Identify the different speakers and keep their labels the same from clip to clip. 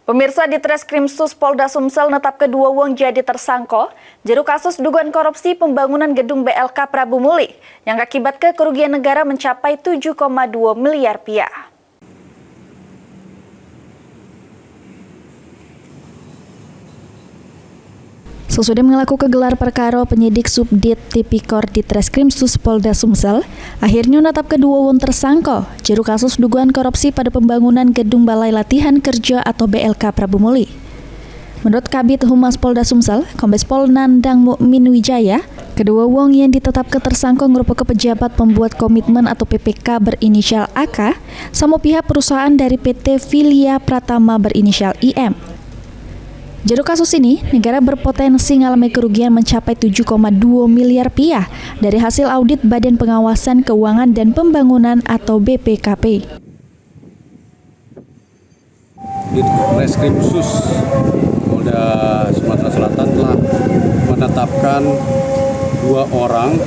Speaker 1: Pemirsa, di Treskrimsus Polda Sumsel netap kedua wong jadi tersangka jero kasus dugaan korupsi pembangunan gedung BLK Prabu Muli yang akibat kerugian negara mencapai 7,2 miliar rupiah. Sesudah melakukan gelar perkara penyidik Subdit Tipikor di Treskrimsus Polda Sumsel, akhirnya menetap kedua wong tersangka jero kasus dugaan korupsi pada pembangunan gedung Balai Latihan Kerja atau BLK Prabu Muli. Menurut Kabid Humas Polda Sumsel, Kombes Pol Nandang Mukmin Wijaya, kedua wong yang ditetapkan tersangka merupakan pejabat pembuat komitmen atau PPK berinisial AK sama pihak perusahaan dari PT Filia Pratama berinisial IM. Jero kasus ini, negara berpotensi mengalami kerugian mencapai 7,2 miliar rupiah dari hasil audit Badan Pengawasan Keuangan dan Pembangunan atau BPKP.
Speaker 2: Di Treskrimsus Polda Sumatera Selatan telah menetapkan 2 orang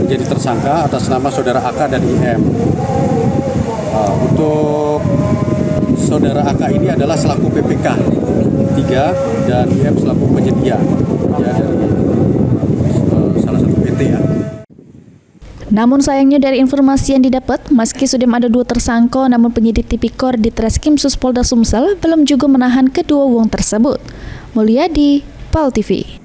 Speaker 2: menjadi tersangka atas nama saudara AK dan IM. Untuk saudara AK ini adalah selaku PPK 3 dan IM selaku penyedia dari salah satu PT ya.
Speaker 1: Namun sayangnya dari informasi yang didapat, meski sudah ada 2 tersangka, namun penyidik Tipikor di Treskrimsus Polda Sumsel belum juga menahan kedua wong tersebut. Mulyadi, PAL TV.